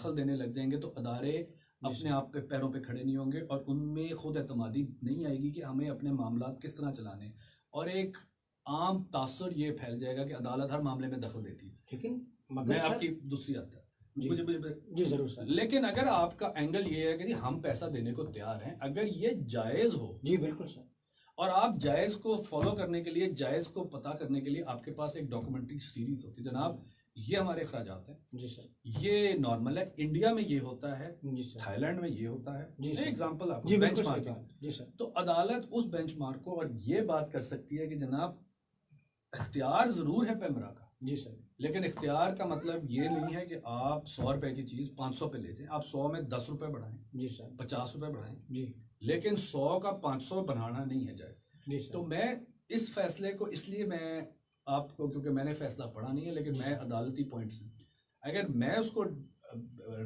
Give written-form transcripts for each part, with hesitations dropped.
दखल देने लग जाएंगे तो अदारे अपने आप पे पैरों पे खड़े नहीं होंगे और उनमें खुद एतमादी नहीं आएगी कि हमें अपने मामलात किस तरह चलाने हैं। और एक आम तासुर ये फैल जाएगा कि अदालत हर मामले में दखल देती है। लेकिन मैं आपकी दूसरी आता है जी जरूर सर। लेकिन अगर आपका एंगल ये है कि जी हम पैसा देने को तैयार हैं, अगर ये जायज़ हो, जी बिल्कुल सर, और आप जायज़ को फॉलो करने के लिए, जायज़ को पता करने के लिए आपके पास एक डॉक्यूमेंट्री सीरीज होती है, जनाब ये हमारे अखराजात हैं, जी सर, ये नॉर्मल है, इंडिया में ये होता है, जी सर, थाईलैंड में ये होता है, जी सर, एग्जांपल आपको जी बिल्कुल बेंचमार्क सर, है। जी सर, तो अदालत उस बेंचमार्क को और ये बात कर सकती है कि जनाब इख्तियार जरूर है पेमरा का, जी सर, लेकिन इख्तियार का मतलब ये नहीं है कि आप 100 रुपए की चीज 500 पे ले जाएं, आप 100 में 10 रुपए बढ़ाएं, जी सर, 50 रुपए बढ़ाएं, जी, लेकिन 100 का 500 बनाना नहीं है जायज। जी सर। तो मैं इस फैसले को इसलिए मैं आपको, क्योंकि मैंने फैसला पढ़ा नहीं है, लेकिन मैं अदालती पॉइंट्स हैं, अगर मैं उसको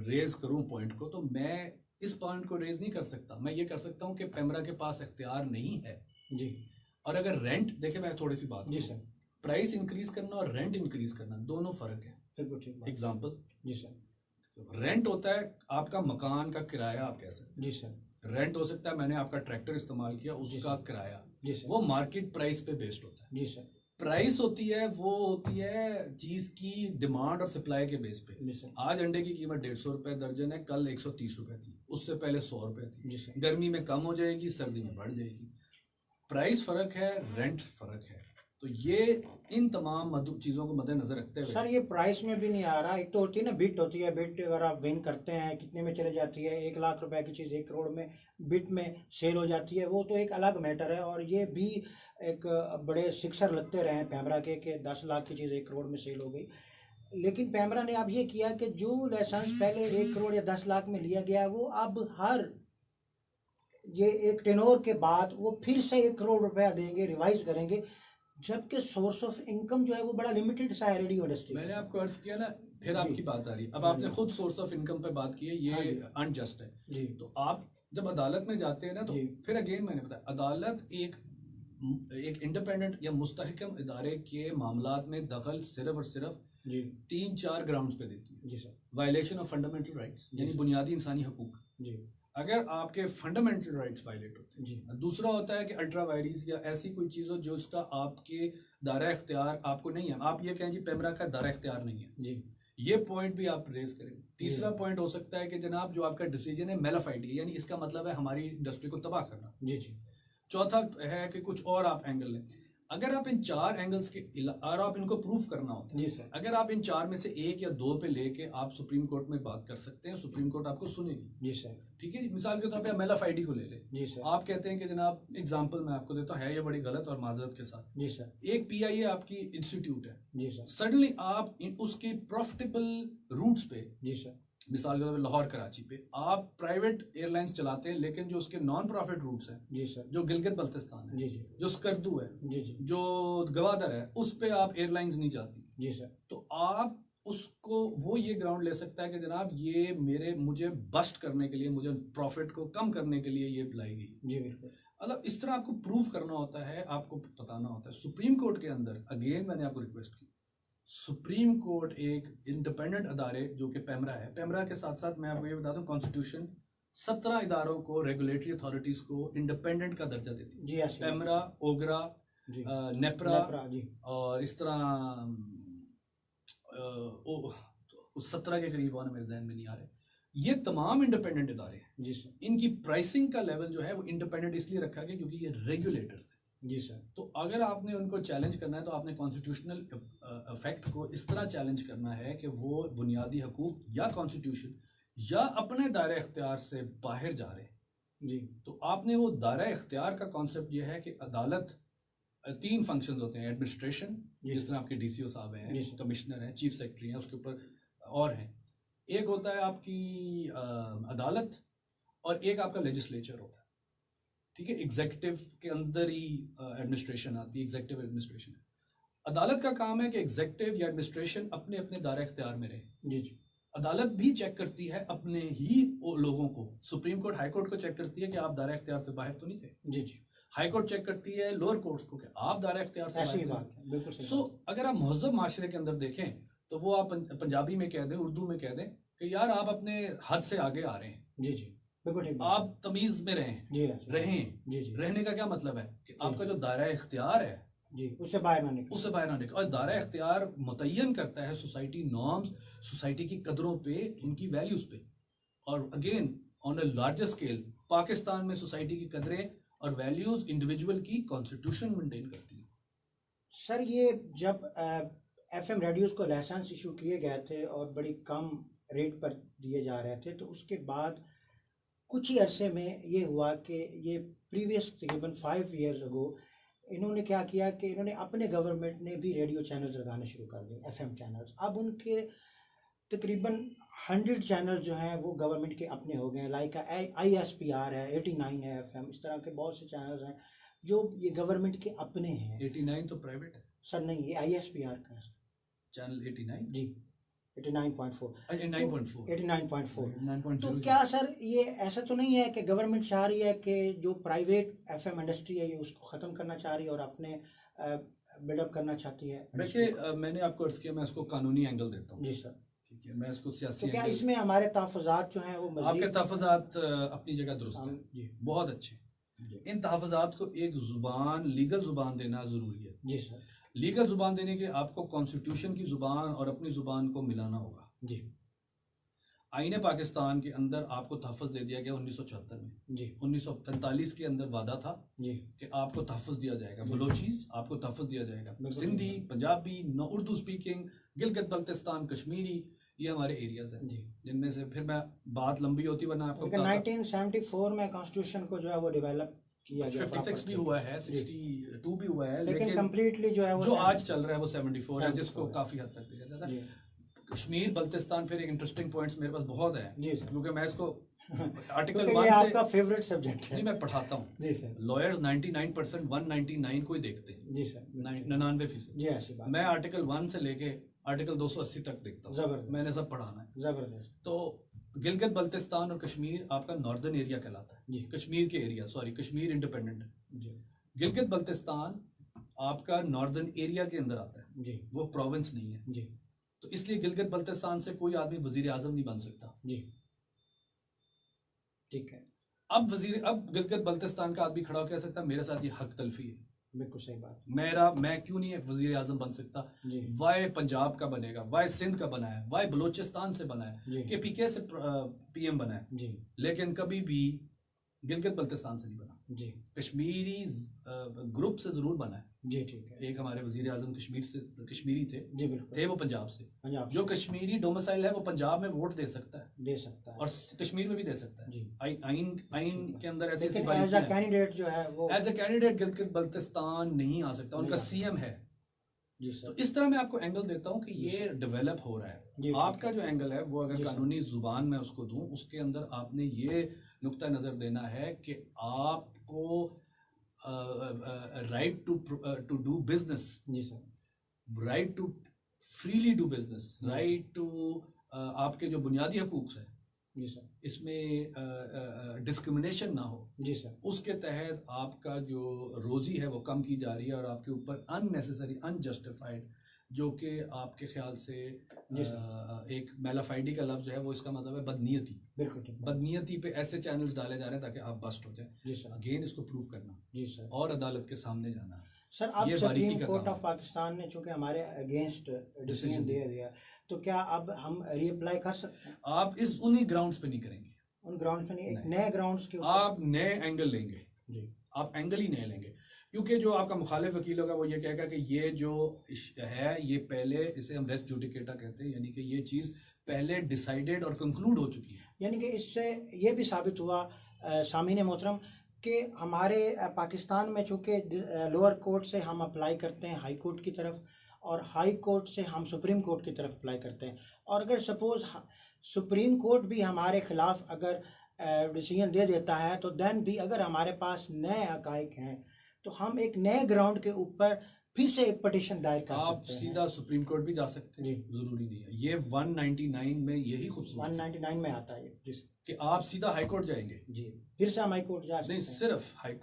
रेज करूं पॉइंट को, तो मैं इस पॉइंट को रेज नहीं कर सकता। मैं ये कर सकता हूं कि पेमरा के पास इख्तियार नहीं है जी। और अगर रेंट देखे, मैं थोड़ी सी बात, जी सर, प्राइस इंक्रीज करना और रेंट इंक्रीज करना दोनों फर्क है। बिल्कुल ठीक बात। एग्जाम्पल, जी सर, रेंट होता है आपका मकान का किराया, आप कह सकते जी सर, हैं। रेंट हो सकता है मैंने आपका ट्रैक्टर इस्तेमाल किया, उसका किराया, जी सर, वो मार्केट प्राइस पे बेस्ड होता है। जी सर, प्राइस होती है वो होती है चीज की डिमांड और सप्लाई के बेस पे। जी सर, आज अंडे की कीमत 150 रुपए दर्जन है, कल 130 रुपए थी, उससे पहले 100 रुपए थी। जी सर, गर्मी में कम हो जाएगी, सर्दी में बढ़ जाएगी। प्राइस फर्क है, रेंट फर्क है। तो ये इन तमाम चीजों को मद्देनजर रखते हुए सर ये प्राइस में भी नहीं आ रहा। एक तो होती है ना बिट होती है, बिट अगर आप विन करते हैं कितने में चले जाती है, 1 लाख रुपए की चीज़ 1 करोड़ में बिट में सेल हो जाती है, वो तो एक अलग मैटर है। और ये भी एक बड़े सिक्सर लगते रहे हैं पैमरा के कि 10 लाख की चीज़ 1 करोड़ में सेल हो गई। लेकिन पैमरा ने अब ये किया कि जो लाइसेंस पहले 1 करोड़ या 10 लाख में लिया गया वो अब हर ये एक टेनोर के बाद वो फिर से 1 करोड़ रुपया देंगे, रिवाइज करेंगे, जबकि सोर्स ऑफ इनकम जो है वो बड़ा लिमिटेड सा है रेडियो इंडस्ट्री। मैंने आपको अर्ज किया ना, फिर आपकी बात आ रही। अब आपने खुद सोर्स ऑफ इनकम पे बात की है, ये अनजस्ट है जी। तो आप जब अदालत में जाते हैं ना, तो फिर अगेन मैंने बताया, अदालत एक इंडिपेंडेंट या मुस्तहकम इदारे के मामलात में दखल सिर्फ और सिर्फ जी 3-4 ग्राउंड्स पे देती है। जी sir, violation of fundamental rights, यानी बुनियादी इंसानी हकूक, जी अगर आपके फंडामेंटल राइट्स वायलेट होते हैं। जी। दूसरा होता है कि अल्ट्रा वायरीज या ऐसी कोई चीज़ हो जो उसका आपके दायरा इख्तियार आपको नहीं है, आप ये कहें जी पेमरा का दायरा इख्तियार नहीं है जी, ये ये पॉइंट भी आप रेज करें। तीसरा पॉइंट हो सकता है कि जनाब जो आपका डिसीजन है मेलाफाइड है, यानी इसका मतलब है हमारी इंडस्ट्री को तबाह करना। जी जी चौथा है कि कुछ और आप एंगल लें। अगर आप इन 4 एंगल्स के और आप इनको प्रूफ करना होता है, जी सर, अगर आप इन 4 में से 1 या 2 पे लेके आप सुप्रीम कोर्ट में बात कर सकते हैं, सुप्रीम कोर्ट आपको सुनेगी। जी सर, ठीक है, मिसाल के तौर पे मेलाफाइडी को ले लें। जी सर, आप कहते हैं कि जनाब एग्जांपल मैं आपको देता हूँ, है ये बड़ी गलत और माजरत के साथ, जी सर, एक पीआईए आपकी इंस्टीट्यूट है, जी सर, सडनली आप उसके प्रॉफिटेबल रूट्स पे, जी सर, मिसाल के तौर पे लाहौर कराची पे आप प्राइवेट एयरलाइंस चलाते हैं, लेकिन जो उसके नॉन प्रॉफिट रूट्स हैं, जी सर, जो गिलगित बल्तिस्तान है, जी जी, जो स्कर्दू है, जी जी, जो गवादर है, उस पे आप एयरलाइंस नहीं जाती, जी सर, तो आप उसको वो ये ग्राउंड ले सकता है कि जनाब ये मुझे बस्ट करने के लिए, मुझे प्रॉफिट को कम करने के लिए ये लाई गई। जी बिल्कुल। मतलब इस तरह आपको प्रूफ करना होता है, आपको बताना होता है। सुप्रीम कोर्ट के अंदर अगेन मैंने आपको रिक्वेस्ट की, सुप्रीम कोर्ट एक इंडिपेंडेंट अदारे जो कि पेमरा है, पेमरा के साथ साथ मैं आपको ये बता दूं कॉन्स्टिट्यूशन 17 इदारों को, रेगुलेटरी अथॉरिटीज को इंडिपेंडेंट का दर्जा देती है। जी अच्छा, पेमरा, ओगरा, जी, नेपरा जी, और इस तरह 17 के करीब आना मेरे जहन में नहीं आ रहे। ये तमाम इंडिपेंडेंट इदारे हैं। जी सर, इनकी प्राइसिंग का लेवल जो है वो इंडिपेंडेंट इसलिए रखा गया क्योंकि ये रेगुलेटर्स हैं। जी सर, तो अगर आपने उनको चैलेंज करना है तो आपने कॉन्स्टिट्यूशनल इफेक्ट को इस तरह चैलेंज करना है कि वो बुनियादी हकूक या कॉन्स्टिट्यूशन या अपने दायरे इख्तियार से बाहर जा रहे हैं। जी, तो आपने वो दायरा इख्तियार का कॉन्सेप्ट ये है कि अदालत 3 फंक्शंस होते हैं, एडमिनिस्ट्रेशन जिस तरह आपके डीसीओ साहब हैं, कमिश्नर हैं, चीफ सेक्रेटरी हैं, उसके ऊपर और हैं, एक होता है आपकी अदालत और एक आपका लेजिस्लेचर होता है। ठीक है, एग्जीक्यूटिव के अंदर ही एडमिनिस्ट्रेशन आती है, एग्जीक्यूटिव एडमिनिस्ट्रेशन है। अदालत का काम है कि एग्जीक्यूटिव या एडमिनिस्ट्रेशन अपने अपने दायरा इख्तियार में रहे। जी जी, अदालत भी चेक करती है अपने ही लोगों को, सुप्रीम कोर्ट हाई कोर्ट को चेक करती है कि आप दायरा इख्तियार से बाहर तो नहीं थे। जी जी, हाई कोर्ट चेक करती है लोअर कोर्ट्स को कि आप दायरा इख्तियार से ऐसी बाहर बात है, बिल्कुल सही। सो अगर आप महज़ब माशरे के अंदर देखें तो वो आप पंजाबी में कह दें, उर्दू में कह दें, कि यार आप अपने हद से आगे आ रहे हैं, जी जी बिल्कुल ठीक बात आप तमीज में रहें, जी रहें। जी जी रहने का क्या मतलब है कि आपका जो दायरा इख्तियार है जी उससे बाहर ना निकले। उससे बाहर ना निकले। और दायरा इख्तियार मुतय्यन करता है सोसाइटी नॉर्म्स, सोसाइटी की कदरों पे, उनकी वैल्यूज पे। और again on a larger scale Pakistan में सोसाइटी की कदरें और वैल्यूज इंडिविजुअल की कॉन्स्टिट्यूशन मेंटेन करती है। सर ये जब एफएम रेडियोस को लाइसेंस इशू किए गए थे और बड़ी कम रेट पर दिए जा रहे थे, तो उसके बाद कुछ ही अरसे में ये हुआ कि ये प्रीवियस तकरीबन 5 ईयर्स अगो इन्होंने क्या किया कि इन्होंने अपने गवर्नमेंट ने भी रेडियो चैनल्स लगाने शुरू कर दिए, एफएम चैनल्स। अब उनके तकरीबन 100 चैनल जो हैं वो गवर्नमेंट के अपने हो गए हैं, लाइक ISPR है, 89 है एफएम, इस तरह के बहुत से चैनल्स हैं जो ये गवर्नमेंट के अपने हैं। 89 तो प्राइवेट है सर नहीं, ये ISPR का है चैनल 89 जी, 89.4 89.4 89.4। तो क्या सर ये ऐसा तो नहीं है कि गवर्नमेंट चाह रही है कि जो प्राइवेट एफएम इंडस्ट्री है ये उसको ख़त्म करना चाह रही है और अपने बिल्डअप करना चाहती है? देखिए मैंने आपको अर्ज किया, मैं इसको कानूनी एंगल देता हूँ। जी सर। ठीक है, मैं इसको सियासी तो क्या एंगल, इसमें हमारे तहफ़्फ़ुज़ात जो हैं वो आपके तहफ़्फ़ुज़ात अपनी जगह दुरुस्त हम हैं, जी बहुत अच्छे। जी इन तहफ़्फ़ुज़ात को एक ज़ुबान, लीगल ज़ुबान देना ज़रूरी है। जी सर लीगल ज़ुबान देने के लिए आपको कॉन्स्टिट्यूशन की ज़ुबान और अपनी ज़ुबान को मिलाना होगा। जी आईने पाकिस्तान के अंदर आपको तहफ़्फ़ुज़ दे दिया गया 1974 में। जी 1945 के अंदर वादा था जी कि आपको तहफ़्फ़ुज़ दिया जाएगा, जी। बलोचीज आपको तहफ़्फ़ुज़ दिया जाएगा, बिल्कुल सिंधी, ठीक पंजाबी, न उर्दू स्पीकिंग, गिलगित बल्तिस्तान, कश्मीरी, ये हमारे एरियाज़ हैं जी। जिनमें से फिर मैं बात लंबी होती वरना आपको लेकिन बताता। 1974 में कॉन्स्टिट्यूशन को जो है वो डेवलप किया गया 56 भी हुआ है, 62 भी हुआ है, लेकिन लेकिन कंप्लीटली जो है वो जो आज चल रहा है वो 74 है, 74 जिसको है। काफ़ी हद तक देखा जाता है। जी कश्मीर बल्तिस्तान फिर एक इंटरेस्टिंग पॉइंट्स मेरे पास बहुत है, जी सर। क्योंकि मैं इसको आर्टिकल क्योंकि 1 ये से आपका फेवरेट सब्जेक्ट है। नहीं, मैं पढ़ाता हूँ। जी सर। लॉयर्स 99% 199 को ही देखते हैं, जी सर 99%। जी ऐसी बात मैं आर्टिकल 1 से लेके आर्टिकल 280 तक देखता हूँ, जबरदस्त मैंने सब पढ़ाना है। जबरदस्त। तो गिलगित बल्तिस्तान और कश्मीर आपका नॉर्दर्न एरिया कहलाता है, जी कश्मीर के एरिया, सॉरी कश्मीर इंडिपेंडेंट है। जी गिलगित बल्तिस्तान आपका नॉर्दर्न एरिया के अंदर आता है, जी वो प्रोविंस नहीं है। जी तो इसलिए गिलगित बल्तिस्तान से कोई आदमी वजीर आजम नहीं बन सकता। जी ठीक है। अब गिलगित बल्तिस्तान का आदमी खड़ा होकर कह सकता है मेरे साथ ये हक तलफी है, बिल्कुल सही बात। मैं क्यों नहीं वजीर आजम बन सकता? जी वाई पंजाब का बनेगा, वाई सिंध का बना है, वाई बलोचिस्तान से बना है, जी KPK से PM बना है, जी लेकिन कभी भी गिलगित बल्तिस्तान से नहीं बना। जी कश्मीरी ग्रुप से जरूर बना है। जी ठीक है। एक हमारे वजीर आजम कश्मीरी थे, जी बिल्कुल। थे वो पंजाब से। पंजाब जो कश्मीरी डोमिसाइल है वो पंजाब में वोट दे सकता है दे सकता है और कश्मीर में भी दे सकता है। जी। आइन के अंदर ऐसी लेकिन बारीकियां एज अ हैं। कैंडिडेट जो है वो as a candidate Gilgit Baltistan नहीं आ सकता, उनका नहीं आ CM है। जी तो सर इस तरह मैं आपको एंगल देता हूं कि ये डेवलप हो रहा जी, है। आपका जो एंगल है वो अगर जी, सर। कानूनी जुबान में उसको दूं, उसके अंदर आपने ये नुक्ता नजर देना है कि आपको राइट टू डू बिजनेस, जी sir right to freely do business, right to आपके जो बुनियादी हकूक है जी सर इसमें डिस्क्रिमिनेशन ना हो, जी सर उसके तहत आपका जो रोजी है वो कम की जा रही है और आपके ऊपर अननेसेसरी, अनजस्टिफाइड, जो कि आपके ख्याल से जी एक मेलाफाइडी का लफ्ज है, वो इसका मतलब है बदनीयती। बिल्कुल ठीक बात। बदनीयती पे ऐसे चैनल्स डाले जा रहे हैं ताकि आप बस्ट हो जाए। जी सर अगेन इसको प्रूव करना जी सर। और अदालत के सामने जाना। सर अब ये बारीकी सुप्रीम का कोर्ट काम ऑफ पाकिस्तान ने चूंकि हमारे अगेंस्ट डिसीजन Decision दे दिया, तो क्या अब हम रीअप्लाई कर सकते हैं? आप इस उन्हीं ग्राउंड्स पे नहीं करेंगे, उन ग्राउंड पे नहीं, एक नहीं। नए ग्राउंड्स के ऊपर? आप नए एंगल लेंगे, जी आप एंगल ही नए लेंगे, क्योंकि जो आपका मुखालिफ वकील होगा वो ये कहेगा कि ये जो है ये पहले, इसे हम रेस्ट जुडिकेटा कहते हैं, यानी कि ये चीज़ पहले डिसाइडेड और कंक्लूड हो चुकी है। यानी कि इससे ये भी साबित हुआ सामीन मोहतरम कि हमारे पाकिस्तान में चूँकि लोअर कोर्ट से हम अप्लाई करते हैं हाई कोर्ट की तरफ और हाई कोर्ट से हम सुप्रीम कोर्ट की तरफ अप्लाई करते हैं, और अगर सपोज़ सुप्रीम कोर्ट भी हमारे ख़िलाफ़ अगर डिसीजन दे देता है तो देन भी अगर हमारे पास नए हक़ाइक़ हैं तो हम एक नए ग्राउंड के ऊपर फिर से एक पटिशन दायर कर आप सकते हैं। सीधा सुप्रीम कोर्ट भी जा सकते हैं, जी। जरूरी नहीं है। ये 199 में यही खूबसूरत 199 में आता है जी कि आप सीधा हाई कोर्ट जाएंगे, जी, फिर से हम हाई कोर्ट जा सकते नहीं हैं। सिर्फ हाई